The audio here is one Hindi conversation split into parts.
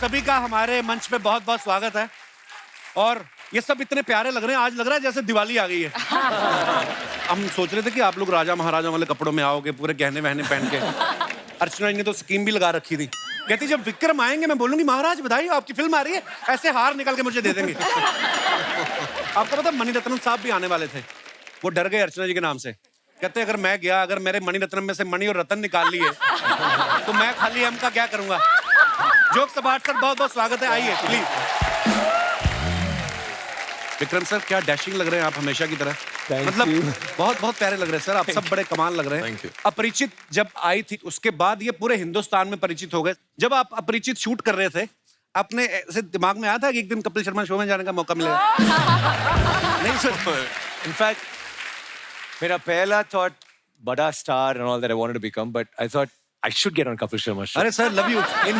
सभी का हमारे मंच पे बहुत बहुत स्वागत है। और ये सब इतने प्यारे लग रहे हैं, आज लग रहा है जैसे दिवाली आ गई है। हम सोच रहे थे कि आप लोग राजा महाराजा वाले कपड़ों में आओगे, पूरे गहने वहने पहन के। अर्चना जी ने तो स्कीम भी लगा रखी थी, कहती जब विक्रम आएंगे मैं बोलूंगी महाराज बधाई आपकी फिल्म आ रही है, ऐसे हार निकाल के मुझे दे देंगे। आपको पता मणिरत्नम साहब भी आने वाले थे, वो डर गए अर्चना जी के नाम से। कहते अगर मैं गया, अगर मेरे मणिरत्नम में से मणि और रतन निकाल लिए तो मैं खाली एम का क्या करूंगा। जोक सबाट सर बहुत बहुत स्वागत है, आइए प्लीज। विक्रम सर क्या डैशिंग लग रहे हैं आप हमेशा की तरह, मतलब बहुत बहुत प्यारे लग रहे हैं सर, आप सब बड़े कमाल लग रहे हैं। अपरिचित जब आई थी उसके बाद ये पूरे हिंदुस्तान में परिचित हो गए। जब आप अपरिचित शूट कर रहे थे अपने ऐसे दिमाग में आया था कि एक दिन कपिल शर्मा शो में जाने का मौका मिलेगा? नहीं सर, इनफैक्ट मेरा पहला थॉट बड़ा star and all that I wanted to become, but I thought I should get on Kapil Sharma show. अरे sir love you. In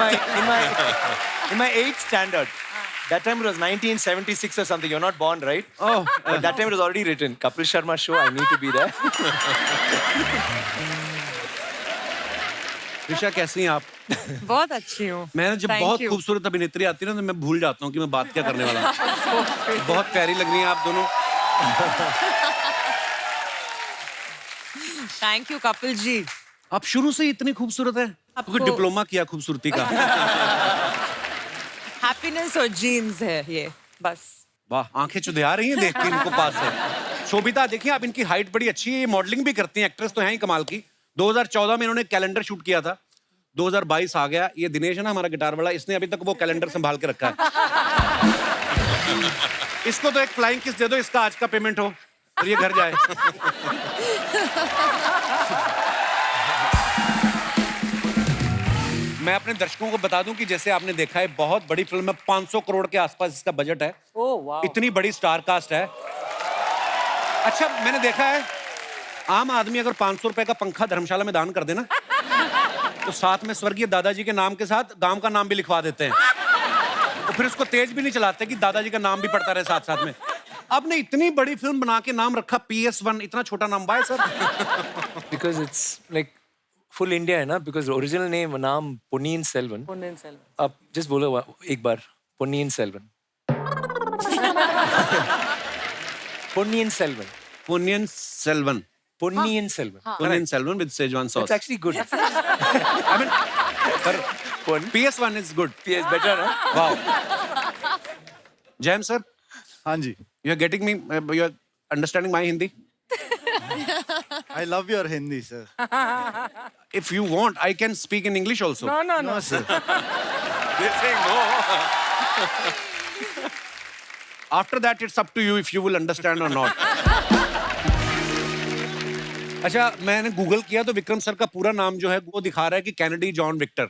my 8th standard, that time it was 1976 or something. You're not born, right? Oh, but that time it was already written. Kapil Sharma show. I need to be there. Risha कैसी हैं आप? बहुत अच्छी हूँ। मैं जब Thank बहुत you. खूबसूरत अभिनेत्री आती है ना तो मैं भूल जाता हूँ कि मैं बात क्या करने वाला हूँ। बहुत प्यारी लग रही हैं आप दोनों। Thank you Kapil ji. आप शुरू से ही इतनी खूबसूरत है, क्योंकि डिप्लोमा किया खूबसूरती का। हैप्पीनेस और जीन्स है ये बस। वाह, आंखें चुधिया रही हैं देख के इनको पास से। शोभिता देखिए आप, इनकी हाइट बड़ी अच्छी है, ये मॉडलिंग भी करती हैं, एक्ट्रेस तो हैं ही कमाल की। 2014 में इन्होंने कैलेंडर शूट किया था, 2022 आ गया। ये दिनेश है ना हमारा गिटार वाला, इसने अभी तक वो कैलेंडर संभाल के रखा है। इसको तो एक फ्लाइंग किस दे दो, इसका आज का पेमेंट हो और ये घर जाए। मैं अपने दर्शकों को बता दूं कि जैसे आपने देखा है बहुत बड़ी फिल्म है, 500 करोड़ के आसपास इसका बजट है। ओह वाह। इतनी बड़ी स्टार कास्ट है। अच्छा मैंने देखा है आम आदमी अगर 500 रुपए का पंखा धर्मशाला में दान कर देना तो साथ में स्वर्गीय दादाजी के नाम के साथ गांव का नाम भी लिखवा देते हैं, तो फिर उसको तेज भी नहीं चलाते कि दादाजी का नाम भी पड़ता रहे साथ साथ में। आपने इतनी बड़ी फिल्म बना के नाम रखा PS1, इतना छोटा नाम बाय sir? Because it's like full India है ना, because original name नाम पुनीन सेल्वन। आप just बोलो एक बार Ponniyin Selvan. Ponniyin Selvan. Ponniyin Selvan. Ponniyin Selvan. Ponniyin Selvan with Szechuan sauce. It's actually good. I mean, PS1 is good. PS better ना? Wow. जैम सर, हाँ जी। you are getting me, you are understanding my Hindi? I love your Hindi, sir. If you want, I can speak in English also. No, sir. They're saying no. After that, it's up to you if you will understand or not. अच्छा मैंने गूगल किया तो विक्रम सर का पूरा नाम जो है वो दिखा रहा है कि Kennedy John Victor.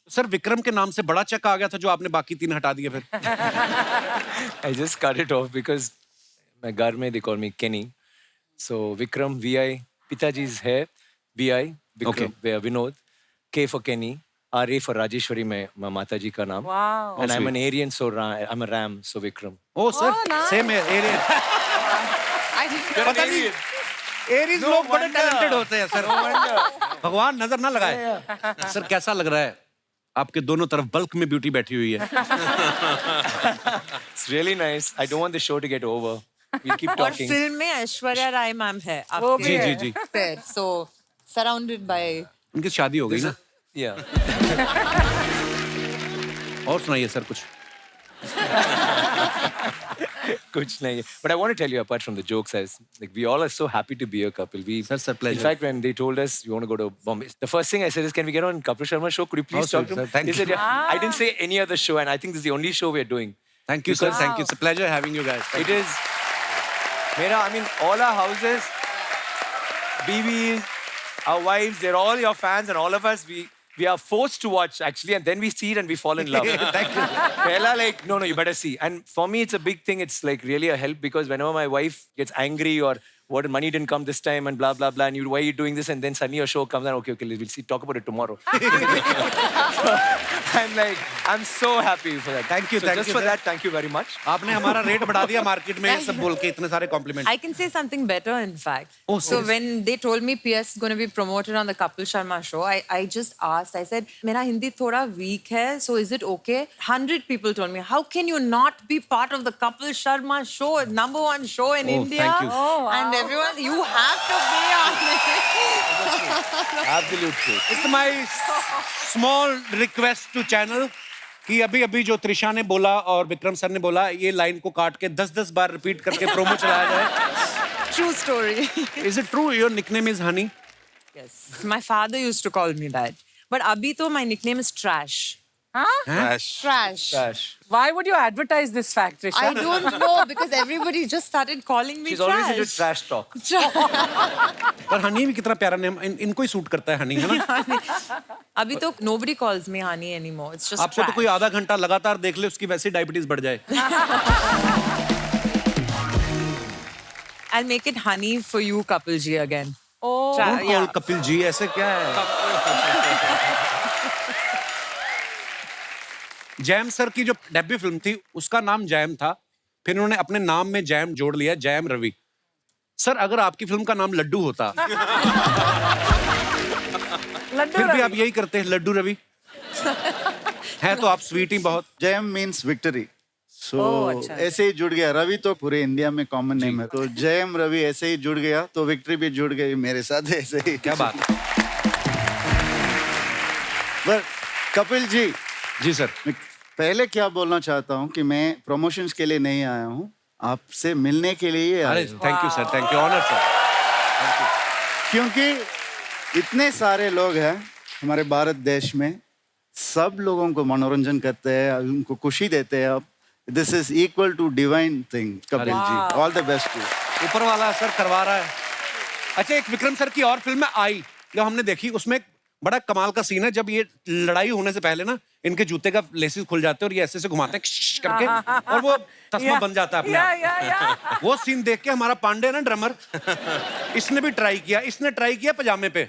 Sir Vikram के नाम से बड़ा चेक आ गया था जो आपने बाकी 3 हटा दिए फिर। I just cut it off because my घर में they call me Kenny. So Vikram VI, पिताजी's है VI, Vikram Vinod, K for Kenny, RA for Rajeshwari में माता जी का नाम. Wow. And I'm an Aryan, so I'm a Ram, so Vikram. Oh sir nice. Same है एरियन। पता नहीं एरीज लोग बड़े टैलेंटेड होते हैं सर, भगवान नजर ना लगाए। सर कैसा लग रहा है आपके दोनों तरफ बल्क में ब्यूटी बैठी हुई है? It's really nice. I don't want the show to get over. We'll keep और talking. फिल्म में ऐश्वर्या राय मैम है जी जी जी, सो सराउंडेड बाय। उनकी शादी हो गई ना? Yeah. और सुनाइए सर कुछ। कुछ नहीं. But I want to tell you, apart from the jokes, like we all are so happy to be a couple. Sir, pleasure. In fact, when they told us you want to go to Bombay, the first thing I said is, "Can we get on Kapil Sharma show? Could you please Oh, talk to sir, him?" thank They said, you. "Yeah." I didn't say any other show, and I think this is the only show we're doing. Thank you sir, thank you. It's a pleasure having you guys. It is. I mean, all our houses, BBs, our wives, they're all your fans, and all of us, we are forced to watch actually, and then we see it and we fall in love. Thank you. Pehla, like, no, you better see. And for me, it's a big thing. It's like really a help because whenever my wife gets angry or what money didn't come this time and blah blah blah, and why are you doing this? And then suddenly your show comes and okay, we'll see, talk about it tomorrow. So, I'm like, I'm so happy for that. Thank you, So thank just you, for sir. that, thank you very much. आपने हमारा रेट बढ़ा दिया मार्केट में ये सब बोल के इतने सारे complement I can say something better, in fact. Oh, so serious? when they told me PS is going to be promoted on the Kapil Sharma show, I just asked. I said, "मेरा हिंदी थोड़ा weak है, so is it okay?" 100 people told me, "How can you not be part of the Kapil Sharma show, #1 show in Oh, India?" thank you. Oh, wow. And everyone, you have to be on it. Absolute truth. It's my small request to channel कि अभी अभी जो त्रिशा ने बोला और विक्रम सर ने बोला ये लाइन को काट के 10-10 बार रिपीट करके प्रोमो चलाया जाए. True story. Is it true your nickname is Honey? Yes, my father used to call me that. But abhi to my nickname is Trash. Trash. Trash. Why would you advertise this fact, Trisha? I don't know because everybody just started calling me She's Trash. always into trash talk. पर हनी भी कितना प्यारा नेम इनको ही सूट करता है हनी है ना. अभी तो nobody calls me honey anymore. It's just आपको तो कोई आधा घंटा लगातार देख ले उसकी वैसे डायबिटीज बढ़ जाए. I'll make it honey for you, Kapil ji, again. Oh. Don't call Kapil ji ऐसे क्या है. जैम सर की जो डेब्यू फिल्म थी उसका नाम जैम था, फिर उन्होंने अपने नाम में जैम जोड़ लिया, जैम रवि. सर अगर आपकी फिल्म का नाम लड्डू होता फिर भी आप यही करते हैं लड्डू रवि. है तो आप स्वीट ही बहुत. Jam means victory. सो अच्छा. ऐसे ही जुड़ गया. रवि तो पूरे इंडिया में कॉमन नेम है, तो जैम रवि ऐसे ही जुड़ गया, तो विक्ट्री भी जुड़ गई मेरे साथ ऐसे ही. क्या बात है. पर कपिल जी, जी सर. मैं पहले क्या बोलना चाहता हूँ कि मैं प्रमोशंस के लिए नहीं आया हूँ, आपसे मिलने के लिए ही अरे आया हूँ. Thank you sir, thank you, honour sir. क्योंकि इतने सारे लोग हैं हमारे भारत देश में, सब लोगों को मनोरंजन करते हैं, उनको खुशी देते हैं. आप this is equal to divine thing. Kapil ji, all the best too. ऊपर वाला सर करवा रहा है. अच्छा एक विक्रम सर की और फिल्म है आई जो हमने देखी, उसमें एक बड़ा कमाल का सीन है जब ये लड़ाई होने से पहले ना इनके जूते का लेसेस खुल जाते हैं और ये ऐसे से घुमाते हैं करके और वो तस्मा बन जाता है अपने आप. वो सीन देख के हमारा पांडे है ना ड्रमर, इसने भी ट्राई किया. इसने ट्राई किया पजामे पे.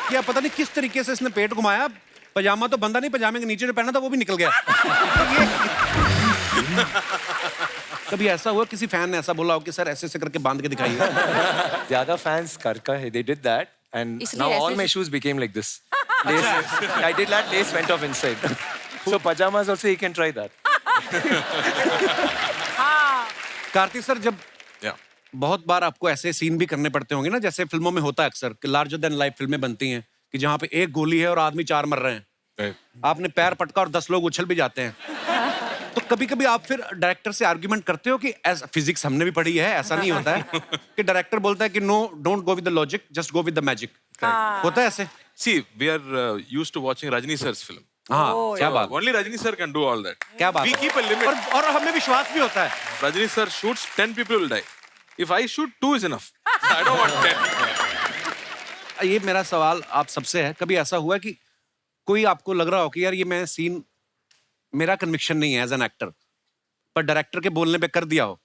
क्या पता नहीं किस तरीके से इसने पेट घुमाया, पजामा तो बंदा नहीं, पजामे के नीचे जो पहना था वो भी निकल गया. कभी ऐसा हुआ किसी फैन ने ऐसा बोला हो कि सर ऐसे ऐसे करके बांध के दिखाइए. ज्यादा fans करका है. They did that, and इसलिए now all ऐसे- my shoes became like this. Lace, I did that. Lace went off inside. So pajamas also you can try that. Kartik sir जब Yeah. बहुत बार आपको ऐसे सीन भी करने पड़ते होंगे ना, जैसे फिल्मों में होता है अक्सर कि लार्जर देन लाइफ फिल्में बनती हैं कि जहाँ पे एक गोली है और आदमी 4 मर रहे हैं. Right. आपने पैर पटका और 10 लोग उछल भी जाते हैं. तो कभी कभी आप फिर डायरेक्टर से आर्ग्यूमेंट करते हो कि फिजिक्स हमने भी पढ़ी है, ऐसा नहीं होता है कि डायरेक्टर बोलता है कि no don't go with the logic, just go with the magic. होता है ऐसे. See, we are used to watching Rajini sir's film. हाँ क्या बात. Only Rajini sir can do all that. क्या बात We है. keep a limit. और हमें विश्वास भी होता है. Rajini sir shoots, 10 people will die. If I shoot, 2 is enough. I don't want 10. ये मेरा सवाल आप सबसे है, कभी ऐसा हुआ कि कोई आपको लग रहा हो कि यार ये मैं सीन मेरा कन्विक्शन नहीं है एज एन एक्टर, पर डायरेक्टर के बोलने पे कर दिया हो,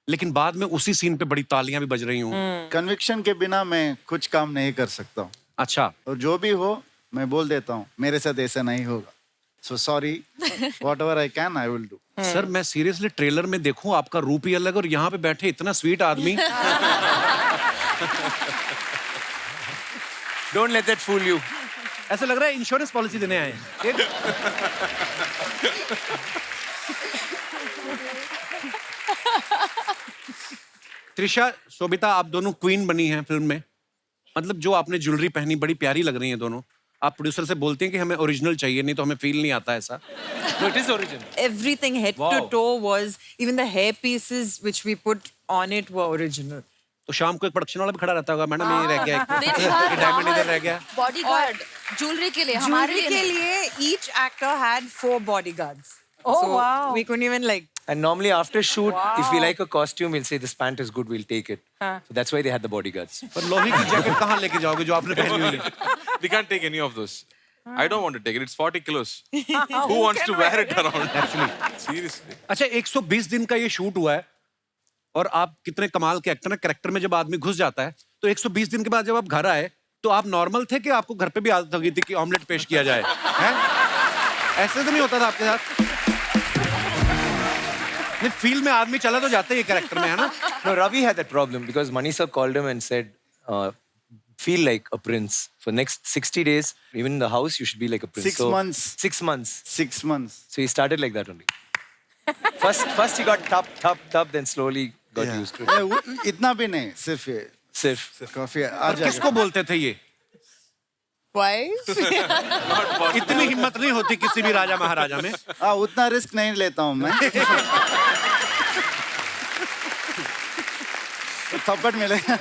लेकिन बाद में उसी सीन पे बड़ी तालियां भी बज रही हूँ. कन्विक्शन के बिना मैं कुछ काम नहीं कर सकता हूँ, अच्छा. और जो भी हो मैं बोल देता हूँ मेरे साथ ऐसा नहीं होगा. So sorry, whatever I can I will do. Sir मैं सीरियसली ट्रेलर में देखूं आपका रूप ही अलग और यहाँ पे बैठे इतना स्वीट आदमी. Don't let that fool you. ऐसा लग रहा है इंश्योरेंस पॉलिसी देने आए हैं. त्रिशा शोभिता आप दोनों क्वीन बनी हैं फिल्म में. मतलब जो आपने ज्वेलरी पहनी बड़ी प्यारी लग रही है दोनों. आप प्रोड्यूसर से बोलते हैं कि हमें ओरिजिनल चाहिए, नहीं तो हमें फील नहीं आता ऐसा. No, it is original. Everything head to Wow. toe was, even the hair pieces which we put on it were original. तो शाम को एक प्रोडक्शन वाला भी खड़ा रहता होगा, मैडम ये रह गया दिन एक भर डायमंड इधर रह गया. बॉडीगार्ड ज्वेलरी के लिए हमारे Jewelry लिए के नहीं। लिए each actor had 4 bodyguards. Oh, so wow. we couldn't even like. And normally after shoot, if we like a costume, we'll say this pant is good, we'll take it. So that's why they had the bodyguards. पर लोही की जैकेट कहाँ लेके जाओगे जो आपने पहनी हुई है. We can't take any of those. I don't want to take it. It's 40 kilos. Who wants to wear it around? Actually. Seriously. अच्छा 120 दिन का ये शूट हुआ है, और आप कितने कमाल के एक्टर हैं। कैरेक्टर में जब आदमी घुस जाता है तो 120 दिन के बाद जब आप घर आए तो आप नॉर्मल थे कि आपको घर पे भी आदत हो गई थी कि ऑमलेट पेश किया जाए, हैं? ऐसे तो नहीं होता था आपके साथ? नहीं, फील्ड में आदमी चला तो जाता ही है कैरेक्टर में, है ना? No, Ravi had that problem because Mani sir called him and said, feel like a prince. For next 60 days, even in the house, you should be like a prince. 6 months. 6 months. 6 months. So he started like that only. First he got thup, then slowly got Yeah. used to it. इतना भी नहीं, सिर्फ ये, Sirf. काफी आ और जाएगा। किसको बोलते थे ये? वाइफ इतनी हिम्मत नहीं होती किसी भी राजा महाराजा में। हाँ, उतना रिस्क नहीं लेता हूँ मैं। थप्पड़ मिलेगा।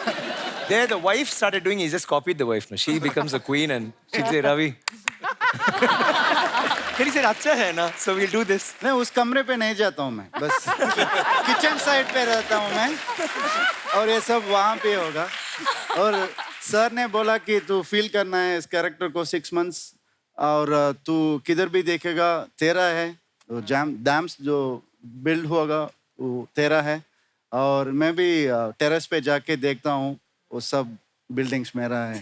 There the wife started doing, he just copied the wife. No? She becomes a queen and she'd say, Ravi. Then he said, अच्छा है ना, so we'll do this. नहीं, उस कमरे पे नहीं जाता हूँ मैं, बस किचन साइड पे रहता हूँ मैं, और ये सब वहाँ पे होगा। और सर ने बोला कि तू फील करना है इस कैरेक्टर को 6 months, और तू किधर भी देखेगा तेरा है, तो डैम्स जो बिल्ड होगा वो तेरा है, और मैं भी टेरेस पे जाके देखता हूँ वो सब बिल्डिंग्स मेरा है।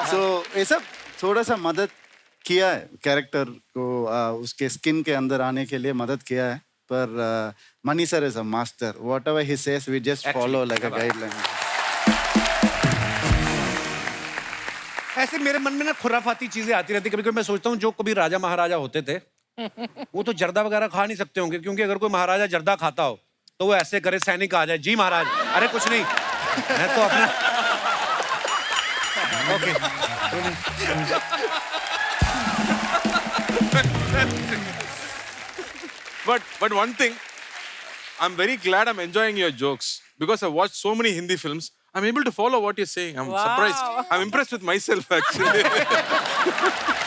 सो ये सब थोड़ा सा मदद किया है कैरेक्टर को उसके स्किन के अंदर आने के लिए मदद किया है, पर Mani sir is a master, whatever he says we just follow like a guideline. ऐसे मेरे मन में ना खुराफाती चीजें आती रहती, कभी कभी मैं सोचता हूँ जो कभी राजा महाराजा होते थे वो तो जर्दा वगैरह खा नहीं सकते होंगे, क्योंकि अगर कोई महाराजा जर्दा खाता हो तो वो ऐसे करे, सैनिक आ जाए, जी महाराज, अरे कुछ नहीं, मैं तो अपना okay. But one thing, I'm very glad I'm enjoying your jokes because I've watched so many Hindi films. I'm able to follow what you're saying. I'm surprised. I'm impressed with myself actually.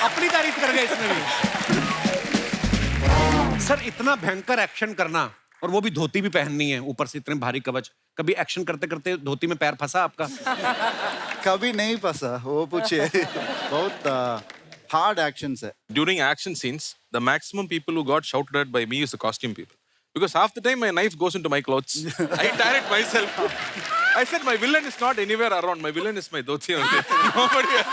अपनी तारीफ कर गए इसमें भी। सर इतना भयंकर एक्शन करना, और वो भी धोती भी पहननी है, ऊपर से इतने भारी कवच, कभी एक्शन करते करते धोती में पैर फंसा आपका? कभी नहीं फंसा, वो पूछिए। बहुत हार्ड एक्शन है। During action scenes, the maximum people who got shouted at by me is the costume people. Because half the time my knife goes into my clothes. I tear it myself. I said my villain is not anywhere around. My villain is my dhoti only. Nobody else.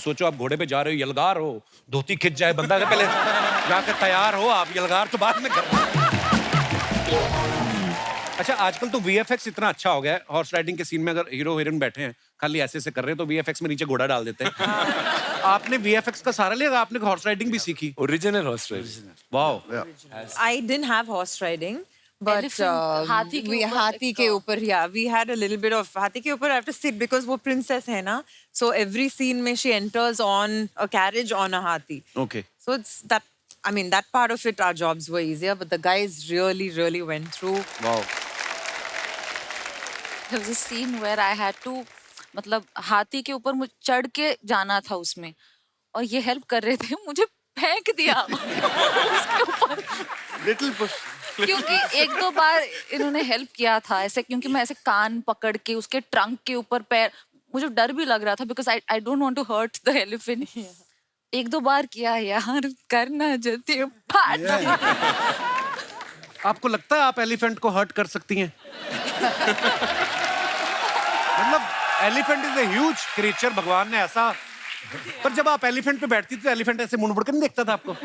सोचो आप घोड़े पे जा रहे हो, यलगार हो, धोती खिंच जाए बंदा, के पहले जाकर तैयार हो आप, यलगार तो बाद में कर। अच्छा आजकल तो VFX इतना अच्छा हो गया है, हॉर्स राइडिंग के सीन में अगर हीरो हीरोइन बैठे हैं खाली ऐसे से कर रहे हैं तो VFX में नीचे घोड़ा डाल देते हैं। आपने VFX का सहारा लिया, आपने हॉर्स राइडिंग भी सीखी? Original horse riding. Wow. I didn't have horse riding, but Elephant, हाथी के we ऊपर हाथी के ऊपर, yeah, we had a little bit of हाथी के ऊपर I have to sit because वो princess है ना, so every scene में she enters on a carriage on a हाथी. Okay. So it's that, I mean that part of it our jobs were easier, but the guys really went through. Wow. there was a scene where I had to मतलब हाथी के ऊपर मुझे चढ़ के जाना था उसमें, और ये हेल्प कर रहे थे, मुझे फेंक दिया उसके ऊपर। Little push. क्योंकि 1-2 बार इन्होंने हेल्प किया था ऐसे, क्योंकि मैं ऐसे कान पकड़ के उसके ट्रंक के ऊपर पैर, मुझे डर भी लग रहा था because I don't want to hurt the elephant. 1-2 बार किया यार, करना जल्दी फाट। आपको लगता है आप एलिफेंट को हर्ट कर सकती हैं? मतलब elephant is a huge creature, भगवान ने ऐसा, पर जब आप एलिफेंट पे बैठती थी तो एलिफेंट ऐसे मुड़ मुड़ कर नहीं देखता था आपको?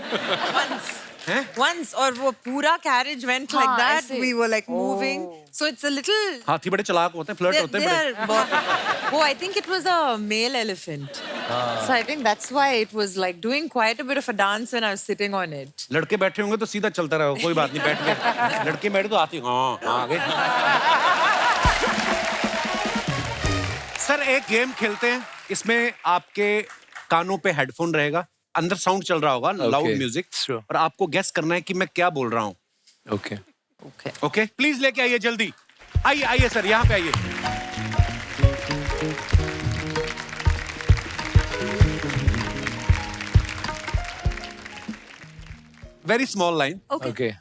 Once, और वो पूरा carriage went like हाँ, that. ऐसे। We were like moving, so it's a little. हाथी बड़े चालाक होते हैं, फ्लर्ट होते हैं बड़े। Oh, I think it was a male elephant. So I think that's why it was like doing quite a bit of a dance when I was sitting on it. लड़के बैठे होंगे तो सीधा चलता रहो, कोई बात नहीं, बैठ गए। लड़के बैठे तो आती हाँ आगे। सर एक गेम खेलते हैं, इसमें आपके कानों पे हेडफोन रहेगा, अंदर साउंड चल रहा होगा, लाउड म्यूजिक, sure. और आपको गेस करना है कि मैं क्या बोल रहा हूँ। Okay. ओके प्लीज लेके आइए जल्दी, आइए सर यहाँ पे आइए। Very small line. Okay.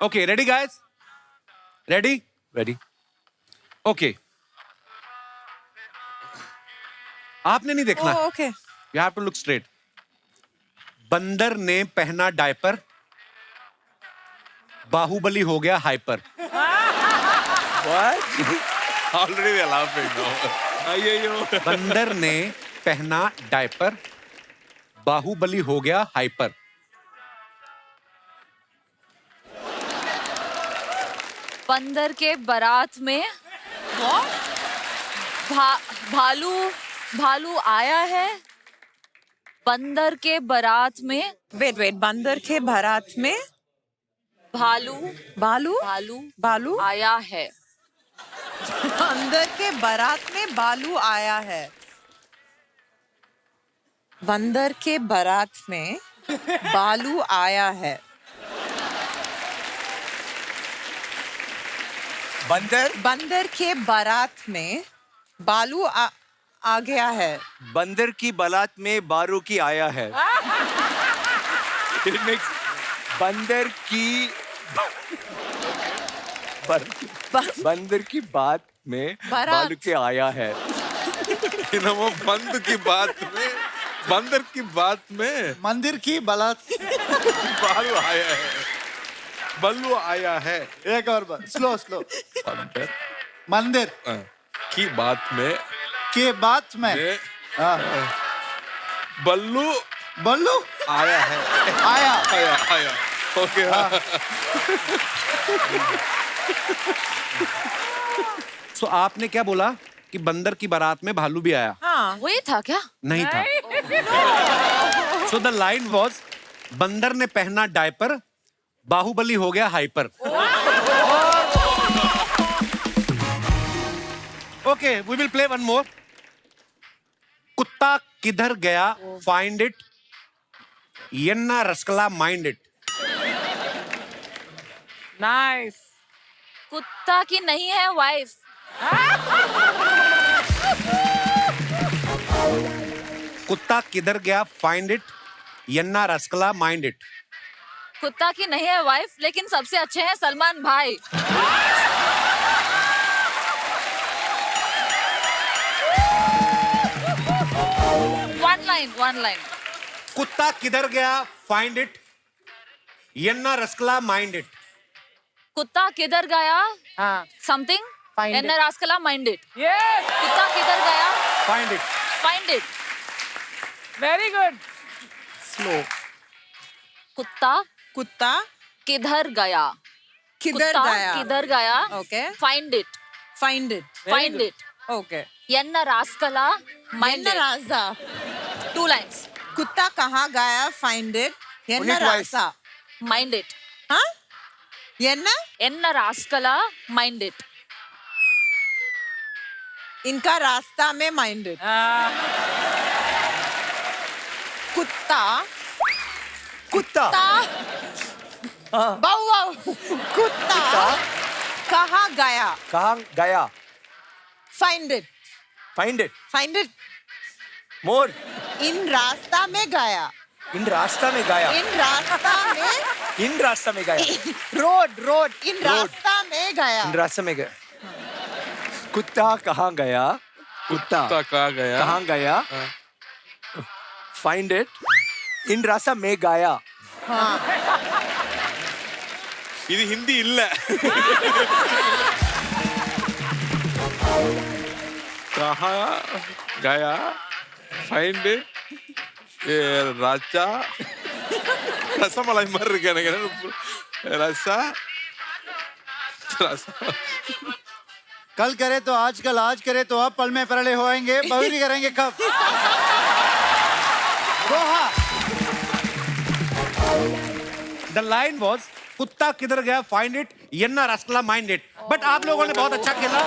Okay ready guys, ready? Ready? Okay. आपने नहीं देखना, Oh, okay. You have to look straight. बंदर ने पहना डायपर, बाहुबली हो गया hyper. Already they're laughing now. Ayyo. बंदर ने पहना डायपर, बाहुबली हो गया हाइपर। बंदर के बारात में भालू भालू आया है। बंदर के बारात में Wait, wait. बंदर के बारात में भालू बालू भालू बालू आया है। बंदर के बारात में बालू आया है। बंदर के बारात में बालू आया है। बंदर के बारात में बालू आ गया है। बंदर की बारात में बारू की आया है। It makes बंदर की बंदर की बात में बारात। बालू के आया है। वो बंद की बात में, बंदर की बात में मंदिर की बारात। बालू आया है, बल्लू आया है। एक और बार, स्लो स्लो। बंदर मंदिर की बात में के बात में हाँ, बल्लू बल्लू आया है। आया। आया आया ओके सो आपने क्या बोला कि बंदर की बारात में भालू भी आया? हाँ। वो ये था क्या? नहीं था। सो द लाइन वॉज, बंदर ने पहना डायपर, बाहुबली हो गया hyper. Okay, we will play one more. कुत्ता किधर गया, फाइंड इट, यन्ना रसकला माइंड इट। Nice. कुत्ता की नहीं है वाइफ। कुत्ता किधर गया, फाइंड इट, यन्ना रसकला माइंड इट। कुत्ता की नहीं है वाइफ, लेकिन सबसे अच्छे हैं सलमान भाई। One line. कुत्ता किधर गया, फाइंड इट, यन्ना रसकला माइंड इट। कुत्ता किधर गया? हाँ. समथिंग Find एन it. रास्कला माइंड इट। Yes. कुत्ता किधर गया? Find it. Find it. Very good. Slow. कुत्ता किधर गया? किधर कुत्ता गया? किधर गया? Okay. Find it. Find it. Find it. Okay. एन रास्कला माइंड इट। राजा। 2 लाइन्स। कुत्ता कहाँ गया, फाइंड इट, यन्ना राजा। Mind it. हाँ? यन्ना एन रास्कला माइंड इट। इनका रास्ता में माइंड इट। कुत्ता कुत्ता बाऊ बाऊ। कुत्ता कहाँ गया, कहाँ गया, find it. Find it find it. More, इन रास्ता में गया। इन रास्ता में गया, इन रास्ता में इन रास्ता में गया, रोड इन रास्ता में गया। इन रास्ता में गया। कुत्ता कहाँ गया, कुत्ता कहाँ गया? कहाँ गया, फाइंड इट, इन रास्ता में गया। இது ஹிந்தி இல்ல कहाँ गया, फाइंड इट, राजा रसमलाई மாதிரி இருக்கு எனக்கு। रसा कल करे तो आजकल, आज करे तो अब, पल में परले होएंगे, बहुरी करेंगे कब। दोहा। द लाइन वॉज, कुत्ता किधर गया, फाइंड इट, यन्ना रसकला माइंड इट। बट आप लोगों ने बहुत अच्छा खेला।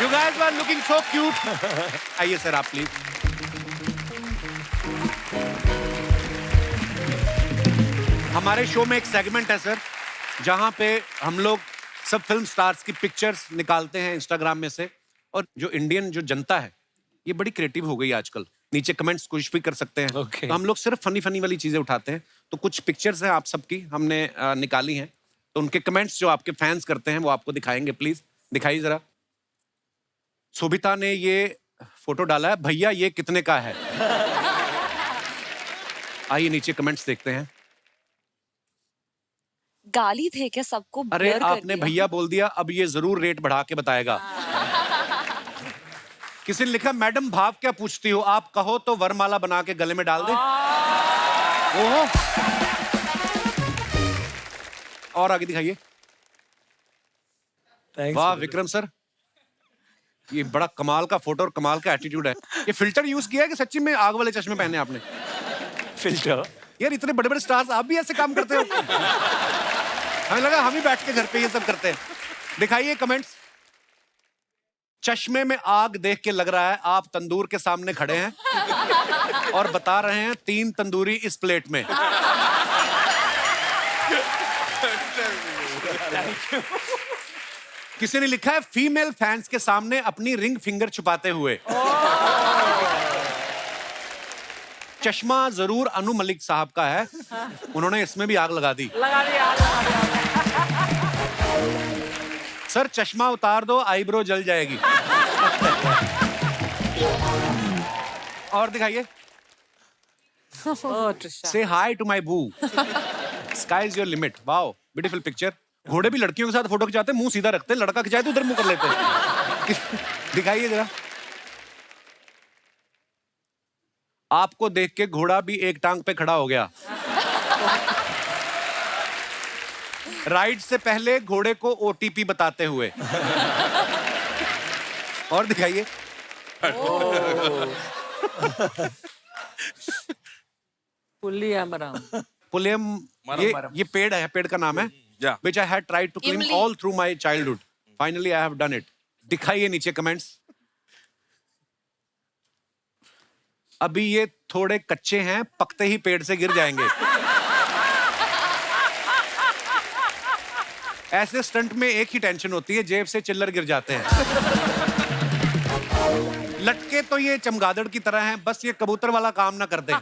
You guys were looking so cute. आइए सर, आप प्लीज। हमारे शो में एक सेगमेंट है सर, जहां पे हम लोग सब फिल्म स्टार्स की पिक्चर्स निकालते हैं इंस्टाग्राम में से। और जो इंडियन जो जनता है, ये बड़ी क्रिएटिव हो गई आजकल। नीचे कमेंट्स कुछ भी कर सकते हैं। Okay. तो हम लोग सिर्फ फनी फनी वाली चीजें उठाते हैं। तो कुछ पिक्चर्स हैं आप सबकी, हमने निकाली हैं। तो उनके कमेंट्स जो आपके फैंस करते हैं वो आपको दिखाएंगे। प्लीज दिखाइए जरा। शोभिता ने ये फोटो डाला है, भैया ये कितने का है? आइए नीचे कमेंट्स देखते हैं। गाली थे क्या सबको? अरे blur कर आपने दिया। भैया बोल दिया, अब ये जरूर रेट बढ़ा के बताएगा। किसी ने लिखा, मैडम भाव क्या पूछती हो, आप कहो तो वरमाला बना के गले में डाल दे। ओहो, और आगे दिखाइए। Thanks वाह for विक्रम सर, ये बड़ा कमाल का फोटो और कमाल का एटीट्यूड है। ये फिल्टर यूज किया है कि सच्ची में आग वाले चश्मे पहने आपने? filter. यार इतने बड़े बड़े स्टार्स आप भी ऐसे काम करते हो? हमें लगा हम ही बैठ के घर पे ये सब करते हैं। दिखाइए कमेंट्स। चश्मे में आग देख के लग रहा है आप तंदूर के सामने खड़े हैं और बता रहे हैं 3 तंदूरी इस प्लेट में। किसी ने लिखा है, फीमेल फैंस के सामने अपनी रिंग फिंगर छुपाते हुए। चश्मा जरूर अनु मलिक साहब का है, उन्होंने इसमें भी आग लगा दी। लगा दिया, लगा दिया। सर चश्मा उतार दो, आईब्रो जल जाएगी। और दिखाइए। Oh, Trisha. से हाई टू माई बू, sky is your limit. Wow beautiful picture. घोड़े भी लड़कियों के साथ फोटो खिंचाते हैं, मुंह सीधा रखते हैं, लड़का खिंचाए तो उधर मुंह कर लेते हैं। दिखाइए जरा। आपको देख के घोड़ा भी एक टांग पे खड़ा हो गया। राइड से पहले घोड़े को ओटीपी बताते हुए। और दिखाइए। Fully amaram. पुलियम, ये पेड़ है, पेड़ का नाम है। Yeah. Which I had tried to climb इमली। all through my childhood. Finally I have done it. दिखाइए नीचे कमेंट्स। अभी ये थोड़े कच्चे हैं, पकते ही पेड़ से गिर जाएंगे। ऐसे स्टंट में एक ही टेंशन होती है, जेब से चिल्लर गिर जाते हैं। लटके तो ये चमगादड़ की तरह हैं, बस ये कबूतर वाला काम ना कर दे।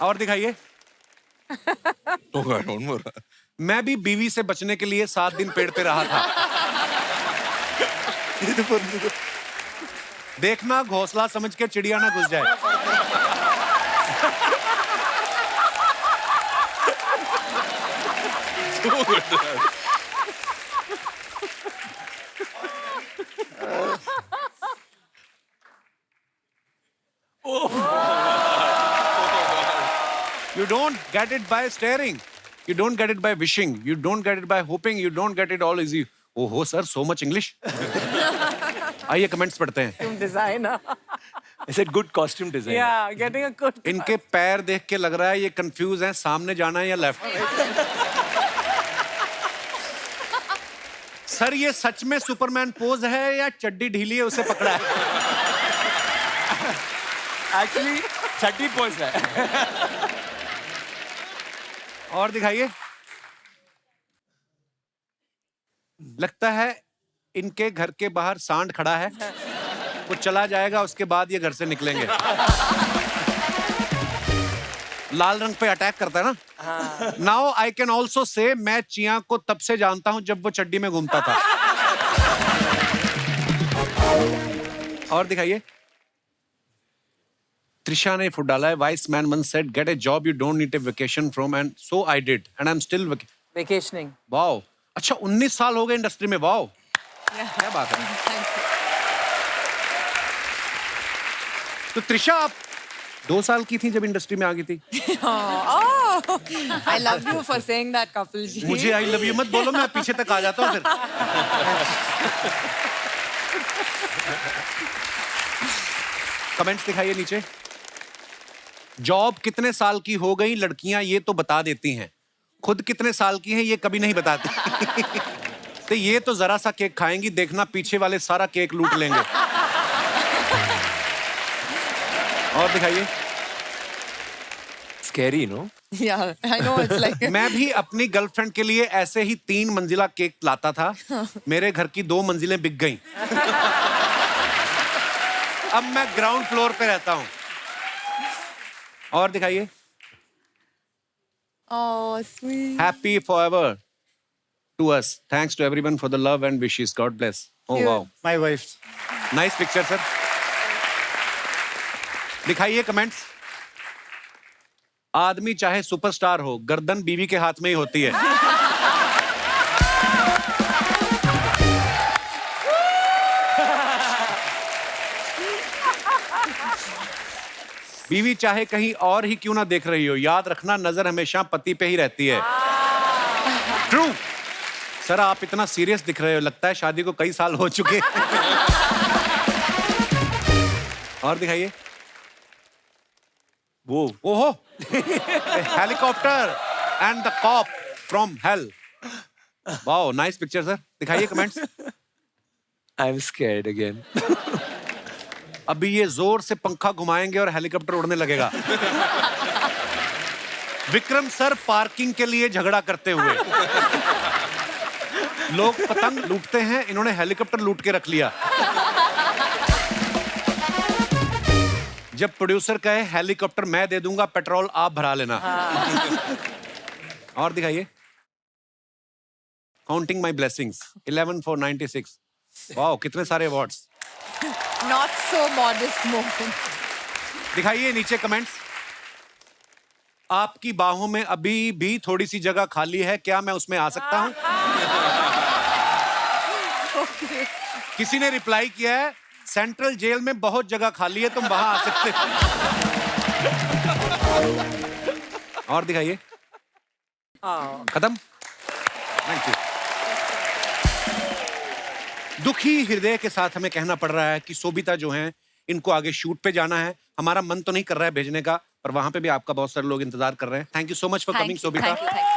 और दिखाइए। Oh God, one more. मैं भी बीवी से बचने के लिए 7 दिन पेड़ पे रहा था। देखना घोंसला समझ के चिड़िया ना घुस जाए। You don't get it by staring. You don't get it by wishing. You don't get it by hoping. You don't get it all easy. ओहो सर, so much English. आइए कमेंट्स पढ़ते हैं। Costume designer. I said good costume design. Yeah, getting a good. इनके पैर देख के लग रहा है ये कंफ्यूज हैं, सामने जाना है या लेफ्ट। सर ये सच में सुपरमैन पोज है या चड्डी ढीली है उसे पकड़ा है? Actually, चड्डी pose है। और दिखाइए। लगता है इनके घर के बाहर सांड खड़ा है, वो चला जाएगा उसके बाद ये घर से निकलेंगे। लाल रंग पे अटैक करता है ना। Now I can also say, मैं चिया को तब से जानता हूं जब वो चड्डी में घूमता था। और दिखाइए। त्रिशा ने फुट डाला है, vice man once said get a job you don't need a vacation from, and so I did and I'm still Vacationing. Wow. अच्छा 19 साल हो गए इंडस्ट्री में, वाओ क्या बात है। तो त्रिशा आप 2 साल की थी जब इंडस्ट्री में आ गई थी। Oh, I love you for saying that, Kapil ji. मुझे आई लव यू मत बोलो, मैं पीछे तक आ जाता हूँ फिर। कमेंट्स दिखाइए नीचे। जॉब कितने साल की हो गई लड़कियां ये तो बता देती हैं, खुद कितने साल की हैं ये कभी नहीं बताती। तो ये तो जरा सा केक खाएंगी, देखना पीछे वाले सारा केक लूट लेंगे। और दिखाइए। Scary, no? Yeah, I know it's like. मैं भी अपनी गर्लफ्रेंड के लिए ऐसे ही 3 मंजिला केक लाता था, मेरे घर की 2 मंजिलें बिक गईं। अब मैं ग्राउंड फ्लोर पे रहता हूं। और दिखाइए। Oh, sweet. Happy forever. to us. Thanks to everyone for the love and wishes. God bless. Oh wow. My wife. Nice picture, sir. दिखाइए कमेंट्स. आदमी चाहे सुपरस्टार हो, गर्दन बीवी के हाथ में ही होती है. बीवी चाहे कहीं और ही क्यों ना देख रही हो, याद रखना नजर हमेशा पति पे ही रहती है. ट्रू. सर आप इतना सीरियस दिख रहे हो, लगता है शादी को कई साल हो चुके. और दिखाइए. वो ओहो. Helicopter and the cop from hell. Wow, nice picture sir. दिखाइए कमेंट्स. I'm scared again. अभी ये जोर से पंखा घुमाएंगे और हेलीकॉप्टर उड़ने लगेगा. विक्रम सर पार्किंग के लिए झगड़ा करते हुए. लोग पतंग लूटते हैं, इन्होंने हेलीकॉप्टर लूट के रख लिया. जब प्रोड्यूसर कहे हेलीकॉप्टर मैं दे दूंगा, पेट्रोल आप भरा लेना. और दिखाइए. Counting my blessings 11 for 96. Wow, कितने सारे awards. Not so modest moment. दिखाइए नीचे कमेंट्स. आपकी बाहों में अभी भी थोड़ी सी जगह खाली है, क्या मैं उसमें आ सकता हूं? किसी ने रिप्लाई किया है, सेंट्रल जेल में बहुत जगह खाली है, तुम वहां आ सकते हो. और दिखाइए. खत्म. Thank you. दुखी हृदय के साथ हमें कहना पड़ रहा है कि सोबिता जो हैं, इनको आगे शूट पे जाना है. हमारा मन तो नहीं कर रहा है भेजने का, पर वहां पे भी आपका बहुत सारे लोग इंतजार कर रहे हैं. Thank you so much for coming Sobita,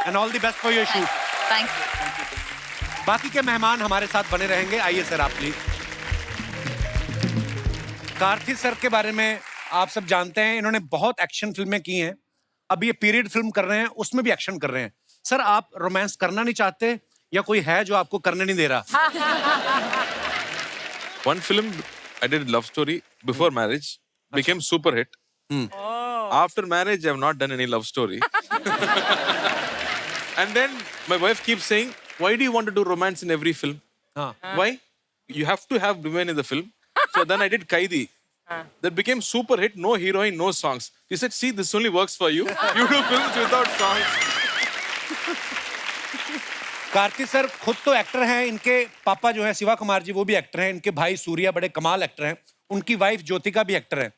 and all the best for your shoot. Thank you. बाकी के मेहमान हमारे साथ बने रहेंगे. आइए सर आप प्लीज. कार्थिक सर के बारे में आप सब जानते हैं, इन्होंने बहुत एक्शन फिल्में की हैं. अब ये पीरियड फिल्म कर रहे हैं, उसमें भी एक्शन कर रहे हैं. सर आप रोमांस करना नहीं चाहते, या कोई है जो आपको करने नहीं दे रहा? One film I did love story before marriage, became super hit. After marriage, I have not done any love story. And then my wife keeps saying, "Why do you want to do romance in every film? हाँ. Why? You have to have women in the film." So then I did Kaidi. That became super hit. No heroine, no songs. She said, "See, this only works for you. You do films without songs." Kartik sir खुद तो एक्टर हैं, इनके पापा जो हैं शिवा कुमार जी वो भी एक्टर हैं, इनके भाई सूर्या बड़े कमाल एक्टर हैं, उनकी वाइफ ज्योतिका भी एक्टर है.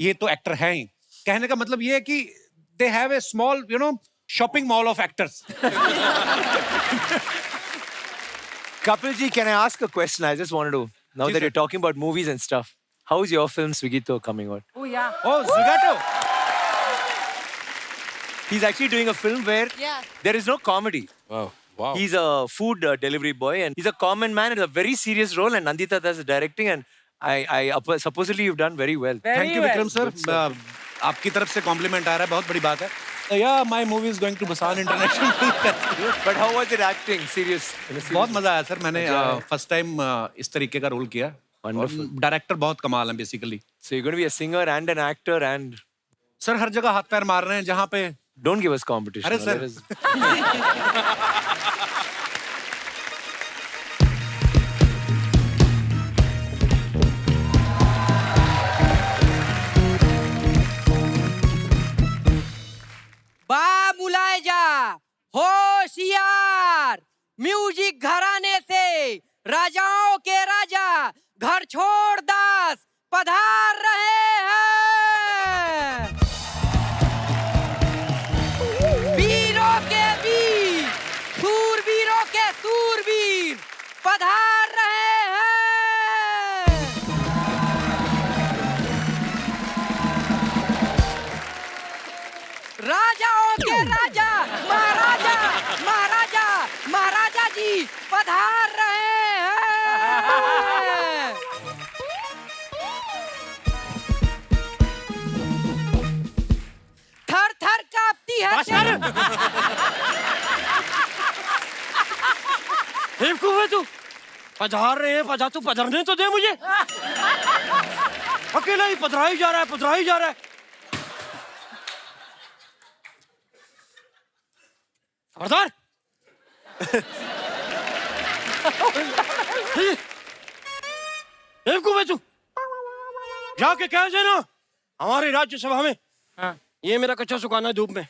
ये तो एक्टर हैं ही. कहने का मतलब ये है कि they have a small shopping mall of actors. Kapil ji, can I ask a question? I just wanted to, now Ji, that sir. you're talking about movies and stuff, how's your film Swigito coming out? Oh yeah. Oh, Zugato. He's actually doing a film where Yeah. there is no comedy. Wow. Wow. He's a food delivery boy, and he's a common man. It's a very serious role, and Nandita does the directing, and supposedly you've done very well. Very thank you well. Vikram sir. आपकी तरफ से कॉम्प्लीमेंट आ रहा है, बहुत बड़ी बात है. Yeah my movie is going to Busan international film festival. But how was it acting? Serious? In a serious बहुत मजा आया सर. मैंने फर्स्ट टाइम इस तरीके का रोल किया. Wonderful. डायरेक्टर बहुत कमाल है basically. So you're going to be a singer and an actor, and sir हर जगह हाथ पैर मार रहे हैं जहाँ पे. don't give us competition. अरे Let सर. us- बुलाए जा होशियार. म्यूजिक घराने से राजाओं के राजा घर छोड़ दास पधार रहे हैं. वीरों के वीर, सूरवीरों के सूरवीर पधार रहे हैं. राजाओं के राजा महाराजा महाराजा महाराजा जी पधार रहे हैं. थर थर कांपती है. बेवकूफ है तू. पधार रहे हैं, पधार. तू पधरने तो दे मुझे. अकेला ही पधरा ही जा रहा है, पधरा ही जा रहा है. खबरदार. बेवकूफ है तू। जाके कह देना हमारी राज्यसभा में ये मेरा कच्चा सुखाना है धूप में,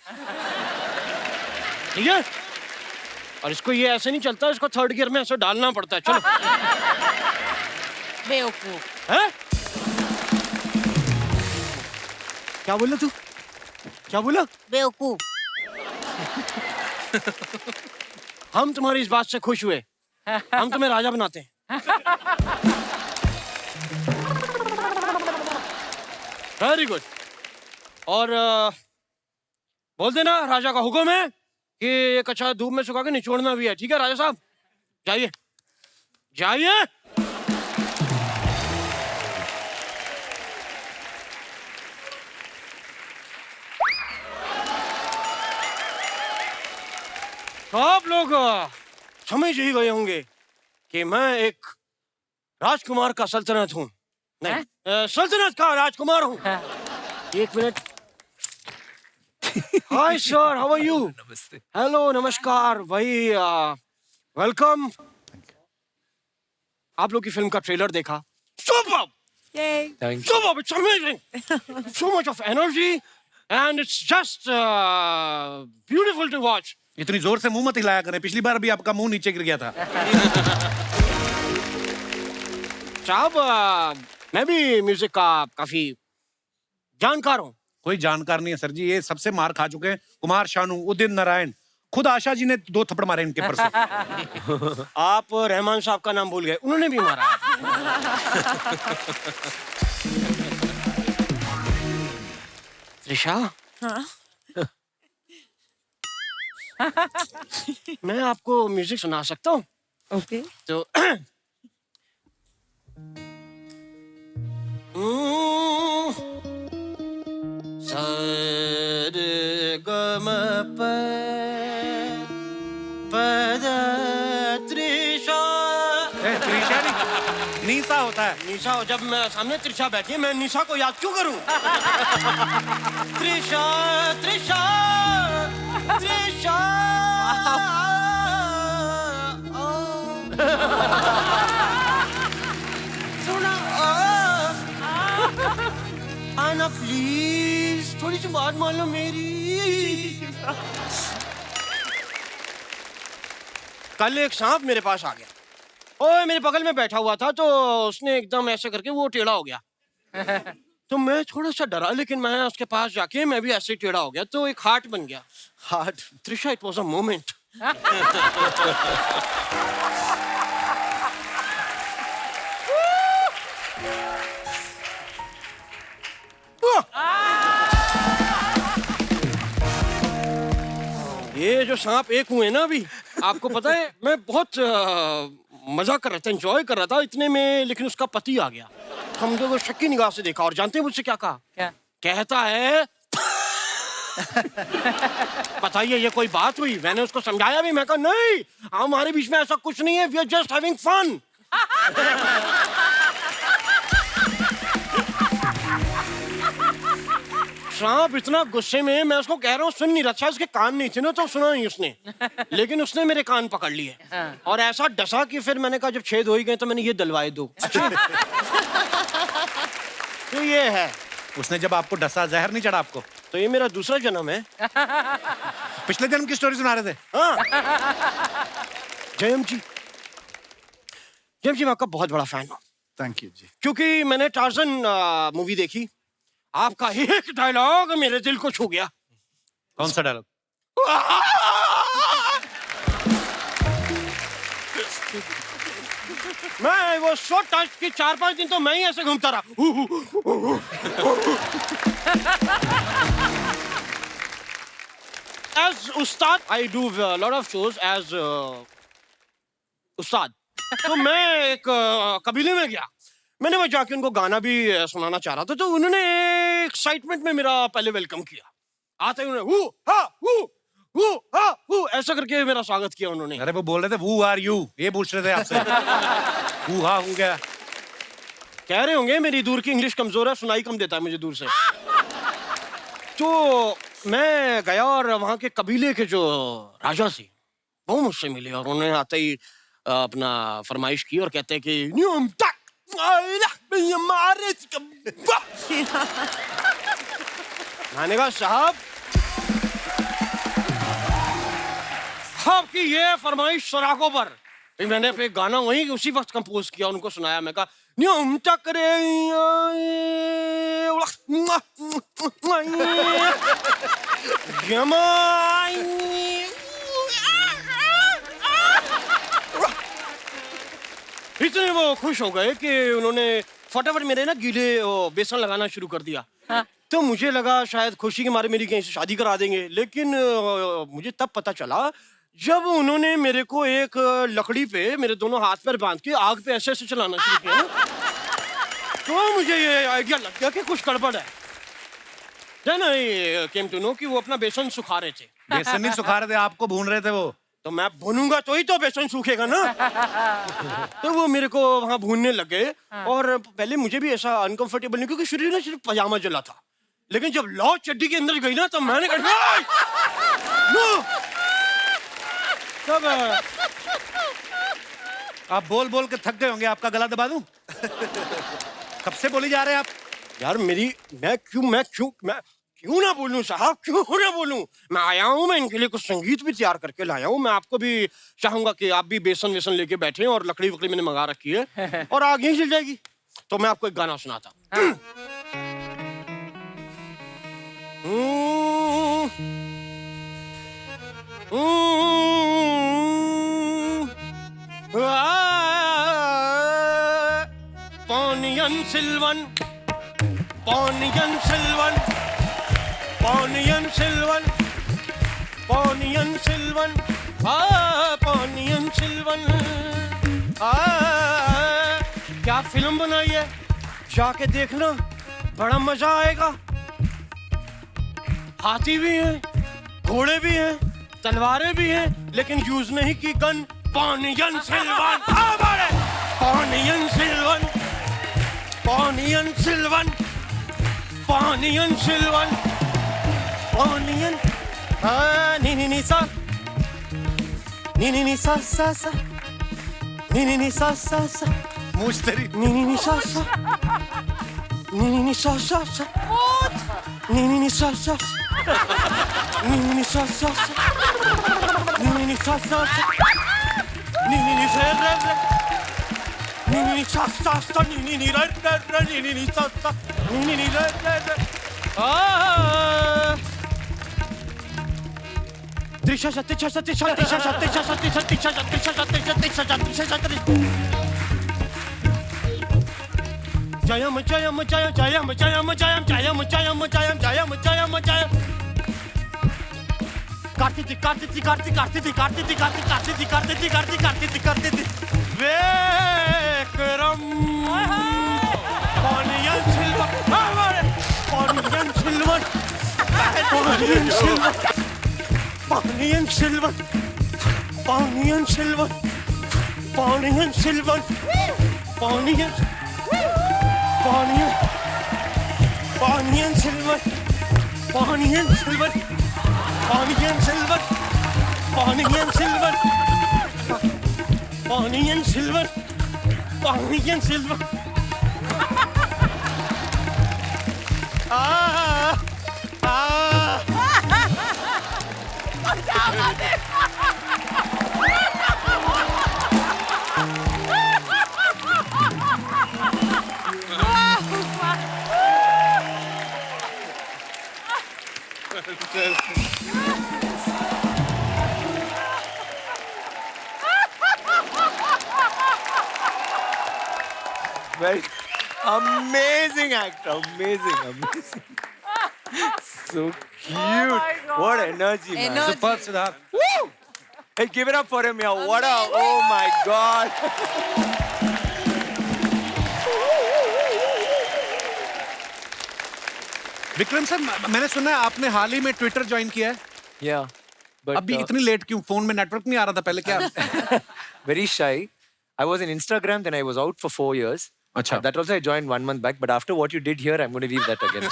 ठीक है? और इसको ये ऐसे नहीं चलता, इसको थर्ड गियर में ऐसे डालना पड़ता है। चलो। बेवकूफ। हैं? क्या बोला तू? क्या बोला? बेवकूफ। हम तुम्हारी इस बात से खुश हुए, हम तुम्हें राजा बनाते हैं। Very good. और बोल देना राजा का हुक्म है कि ये कच्चा धूप में सुखा के निचोड़ना भी है, ठीक है राजा साहब? जाइए जाइए। तो आप लोग समझ ही गए होंगे कि मैं एक राजकुमार का सल्तनत हूँ, नहीं सल्तनत का राजकुमार हूँ। एक minute. Hi sir, how are you? नमस्ते। हेलो, नमस्कार भाई, वेलकम। आप लोग की फिल्म का ट्रेलर देखा? Superb, thank you. Superb, it's amazing, so much of energy and it's just beautiful to watch. इतनी जोर से मुंह मत हिलाया करें, पिछली बार भी आपका मुंह नीचे गिर गया था। साहब मैं भी म्यूजिक का काफी जानकार हूँ। कोई जानकार नहीं है सर जी, ये सबसे मार खा चुके हैं। कुमार शानू, उदित नारायण, खुद आशा जी ने 2 थप्पड़ मारे इनके परसों। आप रहमान साहब का नाम भूल गए, उन्होंने भी मारा। त्रिशा, मैं आपको म्यूजिक सुना सकता हूँ? Okay. तो त्रिशा। त्रिशा नहीं, नीसा होता है। निशा, जब मैं सामने त्रिशा बैठी है मैं निशा को याद क्यों करूं? त्रिशा त्रिशा त्रिशा। सुना आना प्लीज, थोड़ी सी बात मान लो मेरी। कल एक सांप मेरे पास आ गया, ओए मेरे बगल में बैठा हुआ था, तो उसने एकदम ऐसे करके वो टेढ़ा हो गया। तो मैं थोड़ा सा डरा, लेकिन मैं उसके पास जाके मैं भी ऐसे टेढ़ा हो गया, तो एक हार्ट बन गया। Heart, Trisha, it was a moment. ये जो सांप एक हुए ना अभी, आपको पता है मैं बहुत मजा कर रहा था, एंजॉय कर रहा था इतने में, लेकिन उसका पति आ गया। हम लोगों को शक्की निगाह से देखा, और जानते हैं मुझसे क्या कहा? क्या? कहता है बताइए ये कोई बात हुई? मैंने उसको समझाया भी, मैं कहा नहीं हमारे बीच में ऐसा कुछ नहीं है, we are just having fun. सांप इतना गुस्से में, मैं उसको कह रहा हूँ सुन नहीं रहा, अच्छा उसके कान नहीं थे ना तो सुना नहीं उसने, लेकिन उसने मेरे कान पकड़ लिए और ऐसा डसा कि फिर मैंने कहा जब छेद हो ही गए तो मैंने ये दलवाए दो। तो ये है। उसने जब आपको डसा, जहर नहीं चढ़ा आपको? तो ये मेरा दूसरा जन्म है। पिछले जन्म की स्टोरी सुना रहे थे? हाँ। जयम जी, जयम जी मैं आपका बहुत बड़ा फैन हूँ। थैंक यू जी। क्योंकि मैंने टार्जन मूवी देखी, आपका एक डायलॉग मेरे दिल को छू गया। कौन सा डायलॉग? मैं वो सो टच की 4-5 दिन तो मैं ही ऐसे घूमता रहा। As Ustad, I do a lot of shows as उस्ताद। तो मैं एक कबीले में गया, मैंने वहां जाके उनको गाना भी सुनाना चाह रहा था, तो उन्होंने एक्साइटमेंट में मेरा पहले वेलकम किया। आते ही उन्होंने ऐसा करके मेरा स्वागत किया उन्होंने। अरे वो बोल रहे थे who are you, ये पूछ रहे थे आपसे। हु हा हूँ क्या? कह रहे होंगे मेरी दूर की इंग्लिश कमजोर है, सुनाई कम देता है मुझे दूर से। तो मैं गया और वहां के कबीले के जो राजा थे वो मुझसे मिले, और उन्होंने आते ही अपना फरमाइश की और कहते हैं कि न्यूम तक मैंने कहा साहब आपकी ये फरमाइश सराखों पर। फिर मैंने फिर गाना वहीं उसी वक्त कंपोज किया, उनको सुनाया। मैं कहा न्यूम चक्रे इतने वो खुश हो गए कि उन्होंने फटाफट मेरे ना गीले बेसन लगाना शुरू कर दिया। तो मुझे लगा शायद खुशी के मारे मेरी कहीं से शादी करा देंगे, लेकिन मुझे तब पता चला जब उन्होंने मेरे को एक लकड़ी पे मेरे दोनों हाथ पैर बांध के आग पे ऐसे ऐसे चलाना शुरू किया, तो मुझे ये आइडिया लग गया कि कुछ गड़बड़ है। Then I came to know कि वो अपना बेसन सुखा रहे थे। बेसन नहीं सुखा रहे थे, आपको भून रहे थे वो। तो मैं भूनूंगा तो ही तो बेसन सूखेगा ना। तो वो मेरे को वहां भूनने लग गए और पहले मुझे भी ऐसा अनकंफर्टेबल नहीं, क्योंकि शरीर में सिर्फ पजामा जला था। लेकिन जब लौ चड्डी के अंदर गई ना तो मैंने कहा तब आप बोल बोल के थक गए होंगे, आपका गला दबा दूं? कब से बोली जा रहे हैं आप? यार मैं क्यों ना बोलूं साहब, क्यों ना बोलूं? मैं आया हूं, मैं इनके लिए कुछ संगीत भी तैयार करके लाया हूं। मैं आपको भी चाहूंगा कि आप भी बेसन वेसन लेके बैठे, और लकड़ी वकड़ी मैंने मंगा रखी है और आग यहीं जल जाएगी। तो मैं आपको एक गाना सुनाता Poniyan Silvan, Poniyan Silvan, Poniyan Silvan, Poniyan Silvan, Poniyan Silvan, क्या फिल्म बनाई है, जाके देखना, बड़ा मजा आएगा। हाथी भी हैं, घोड़े भी हैं, तलवारें भी हैं, लेकिन यूज नहीं की gun. Poniyan Silvan, Poniyan Silvan, Poniyan Silvan, Poniyan Silvan, Poniyan, ni sa, ni sa sa sa, ni sa sa sa, मूछ तेरी। ni sa sa, ni sa sa sa, ni sa sa sa, ni sa sa sa, ni sa sa sa, ni sa sa sa. Ni sa sa sa ni ra ra ni sa sa ni ra ra Trisha Trisha Trisha Trisha Trisha Trisha Trisha Trisha Trisha Trisha Trisha Jayam Jayam Jayam Jayam Jayam Jayam Jayam Jayam Jayam Jayam Jayam Jayam Kartiti Kartiti Kartiti Kartiti Kartiti Kartiti Kartiti Kartiti Kartiti Kartiti Vikram Poniyan Silvan, Poniyan Silvan, Poniyan Silvan, Poniyan Silvan, Poniyan Silvan, Poniyan Silvan, Poniyan, Poniyan, Poniyan Silvan, Poniyan Silvan, Poniyan Silvan, Poniyan Silvan, Poniyan Silvan, Poniyan Silvan. Very amazing actor, amazing. So cute. What energy, man. Energy. Super Siddharth. Woo! Hey, give it up for him, yeah. What a, oh my God. Vikram sir, मैंने सुना है आपने हाल ही में ट्विटर ज्वाइन किया है। Yeah. But अभी इतनी लेट क्यों? फोन में नेटवर्क नहीं आ रहा था पहले क्या? very shy. I was in Instagram, then I was out for 4 years. Acha. That also I joined 1 month back, but after what you did here, I'm going to leave that again.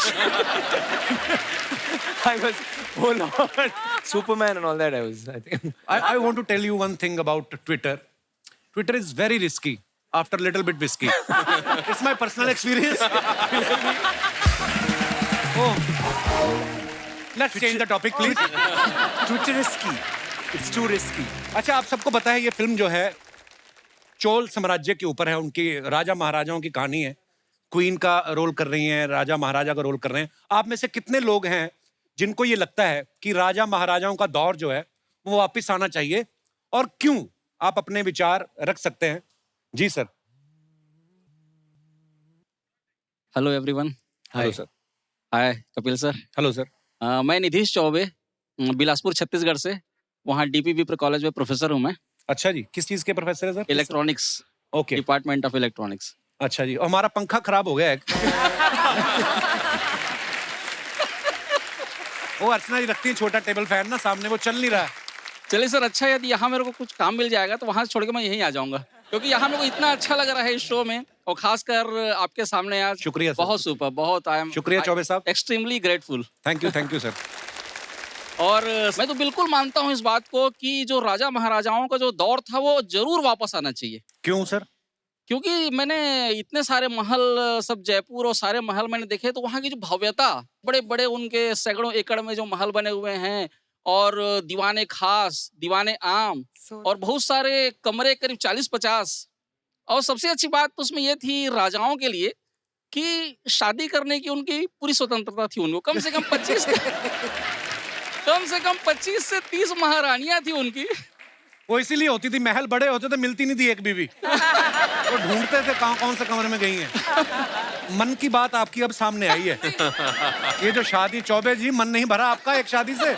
I was, oh Lord, Superman and all that. I think. I want to tell you one thing about Twitter. Twitter is very risky after little bit whiskey. It's my personal experience. Oh. Let's change the topic, please. Too risky. It's too risky. अच्छा, आप सबको पता है ये फिल्म जो है चोल साम्राज्य के ऊपर है, उनकी राजा महाराजाओं की कहानी है। क्वीन का रोल कर रही हैं, राजा महाराजा का रोल कर रहे हैं। आप में से कितने लोग हैं जिनको ये लगता है कि राजा महाराजाओं का दौर जो है वो वापस आना चाहिए, और क्यों? आप अपने विचार रख सकते हैं। जी sir. Hello everyone. Hello sir. Hi Kapil sir. Hello sir. मैं निधीश चौबे, बिलासपुर छत्तीसगढ़ से। वहाँ डीपी कॉलेज में प्रोफेसर हूँ मैं। अच्छा जी, किस चीज के प्रोफेसर है sir? Electronics. Okay. Department of electronics. अच्छा जी, और हमारा पंखा खराब हो गया है। वो अर्चना जी रखती है छोटा टेबल फैन ना सामने, वो चल नहीं रहा है। चलिए सर, अच्छा यदि यहाँ मेरे को कुछ काम मिल जाएगा तो वहाँ से छोड़ के मैं यहीं आ जाऊँगा, क्योंकि यहाँ मेरे को इतना अच्छा लग रहा है इस शो में, और खासकर आपके सामने आज। शुक्रिया सर। बहुत सुपर, बहुत। आई एम शुक्रिया चौबे साहब। Extremely grateful. Thank you sir. और मैं तो बिल्कुल मानता हूँ इस बात को कि जो राजा महाराजाओं का जो दौर था वो जरूर वापस आना चाहिए। क्यों सर? क्योंकि मैंने इतने सारे महल, सब जयपुर और सारे महल मैंने देखे, तो वहाँ की जो भव्यता, बड़े बड़े उनके सैकड़ों एकड़ में जो महल बने हुए हैं, और दीवाने खास, दीवाने आम, और बहुत सारे कमरे, करीब 40-50। और सबसे अच्छी बात तो उसमें ये थी राजाओं के लिए कि शादी करने की उनकी पूरी स्वतंत्रता थी उनको। कम से कम 25 से 30 महारानियां थी उनकी। वो इसीलिए होती थी, महल बड़े होते थे, मिलती नहीं थी एक बीवी। वो ढूंढते थे कौन कौन से कमरे में गई हैं। मन की बात आपकी अब सामने आई है। ये जो शादी, चौबे जी, मन नहीं भरा आपका एक शादी से?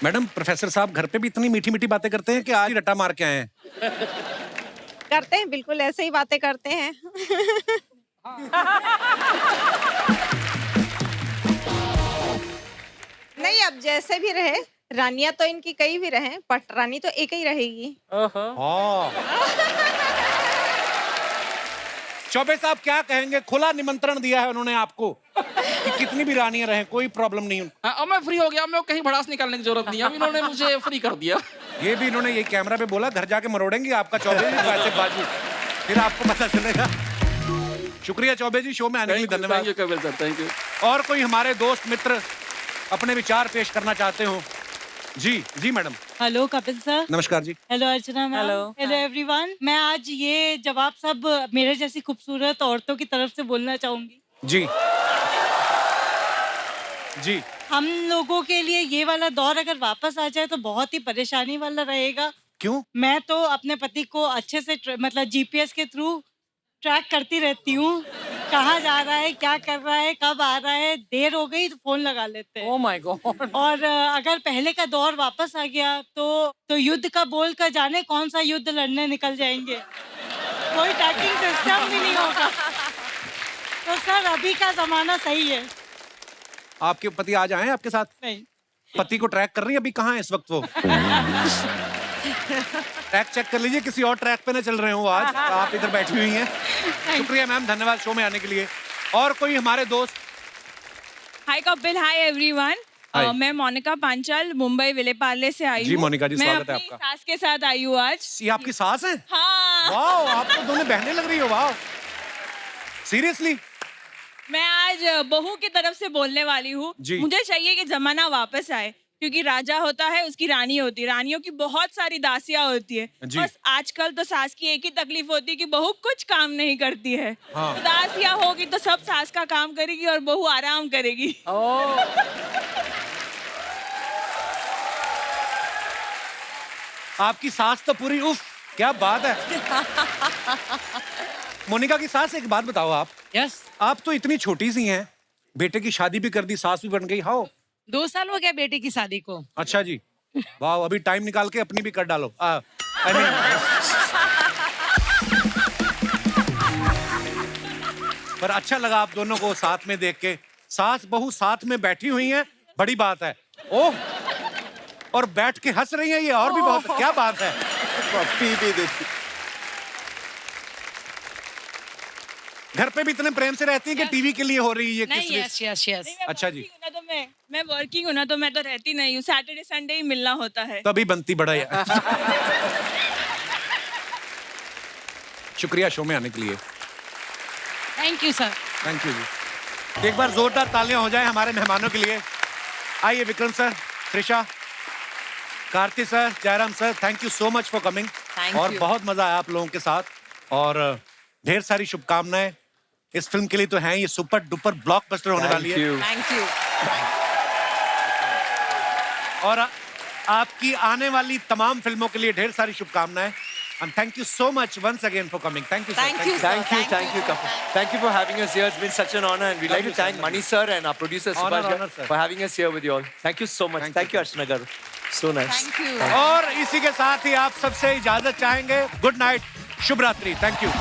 मैडम, प्रोफेसर साहब घर पे भी इतनी मीठी मीठी बातें करते हैं कि आज ही रट्टा मार के आए हैं? करते हैं, बिल्कुल ऐसे ही बातें करते हैं। नहीं, अब जैसे भी रहे, रानियां तो इनकी कई भी रहे, बट रानी तो एक ही रहेगी। हाँ। चौबे साहब क्या कहेंगे? खुला निमंत्रण दिया है उन्होंने आपको कि कितनी भी रानियां रहें, कोई प्रॉब्लम नहीं। अब मैं फ्री हो गया, मैं कहीं भड़ास निकालने की जरूरत नहीं है, अब इन्होंने मुझे फ्री कर दिया। ये भी इन्होंने ये कैमरा पे बोला, घर जाके मरोड़ेंगे आपका चौबे जी वैसे बाजू, फिर आपको पता चलेगा। शुक्रिया चौबे जी, शो में आने के लिए धन्यवाद। Thank you Kapil sir, thank you. और कोई हमारे दोस्त मित्र अपने विचार पेश करना चाहते हो? जी मैडम। Hello Kapil sir. नमस्कार जी। हेलो अर्चना मैम। Hello everyone. मैं आज ये जवाब सब मेरे जैसी खूबसूरत औरतों की तरफ से बोलना चाहूंगी। जी। हम लोगों के लिए ये वाला दौर अगर वापस आ जाए तो बहुत ही परेशानी वाला रहेगा। क्यों? मैं तो अपने पति को अच्छे से मतलब जीपीएस के थ्रू ट्रैक करती रहती हूँ, कहाँ जा रहा है, क्या कर रहा है, कब आ रहा है, देर हो गई तो फोन लगा लेते हैं। Oh my God. और अगर पहले का दौर वापस आ गया तो युद्ध का बोल कर जाने कौन सा युद्ध लड़ने निकल जाएंगे, कोई ट्रैकिंग सिस्टम भी नहीं होगा। तो सर अभी का जमाना सही है। आपके पति आज आए आपके साथ? नहीं। पति को ट्रैक कर रही है, अभी कहाँ है इस वक्त वो? ट्रैक चेक कर लीजिए, किसी और ट्रैक पे ना चल रहे हो आज। आप इधर बैठी हुई हैं। शुक्रिया मैम, धन्यवाद शो में आने के लिए। और कोई हमारे दोस्त? हाय कपिल, हाय एवरीवन। मैं मोनिका पांचाल मुंबई विलेपार्ले से आई हूँ। जी मोनिका जी, स्वागत है मैं आपका। अपनी सास के साथ आई हूँ आज। ये आपकी सास है? हाँ। वाओ, आप तो दोनों बहनें लग रही हो। Wow, seriously? मैं आज बहू की तरफ से बोलने वाली हूँ। मुझे चाहिए कि जमाना वापस आए, क्योंकि राजा होता है, उसकी रानी होती है, रानियों की बहुत सारी दासियां होती है। बस आजकल तो सास की एक ही तकलीफ होती है कि बहू कुछ काम नहीं करती है। हाँ। तो दासियां होगी तो सब सास का काम करेगी और बहू आराम करेगी। आपकी सास तो पूरी उफ, क्या बात है। मोनिका की सास, एक बात बताओ आप। यस। आप तो इतनी छोटी सी हैं, बेटे की शादी भी कर दी, सास भी बन गई। हाउ? 2 साल हो गया बेटी की शादी को। अच्छा जी, वाह, अभी टाइम निकाल के अपनी भी कर डालो। पर अच्छा लगा आप दोनों को साथ में देख के। सास बहू साथ में बैठी हुई हैं, बड़ी बात है। ओह, और बैठ के हंस रही हैं, ये और भी बहुत, क्या बात है। पप्पी भी देती। घर पे भी इतने प्रेम से रहती हैं कि टीवी के लिए हो रही है ये? नहीं, यस। अच्छा जी। तो में मैं वर्किंग हूँ ना, तो मैं तो रहती नहीं हूँ, सैटरडे संडे ही मिलना होता है। तभी बनती बड़ा यार। शुक्रिया शो में आने के लिए। Thank you sir. Thank you जी। एक बार जोरदार तालियां हो जाए हमारे मेहमानों के लिए। आइए Vikram sir, Trisha, Karti sir, Jairam sir, thank you so much for coming. और बहुत मजा आया आप लोगों के साथ और ढेर सारी शुभकामनाएं। इस फिल्म के लिए तो हैं, ये सुपर डुपर ब्लॉकबस्टर होने वाली है। Thank you. और आपकी आने वाली तमाम फिल्मों के लिए ढेर सारी शुभकामनाएं। And thank you so much once again for coming. Thank you, sir. Thank you, sir. Thank you, couple. Thank you for having us here. It's been such an honor, and we'd like to thank Mani sir and our producer Honor, Subhash honor, sir. for having us here with you all. Thank you so much. Thank you, Archana garu. So nice. Thank you. और इसी के साथ ही आप सबसे इजाजत चाहेंगे। गुड नाइट, शुभ रात्रि। Thank you.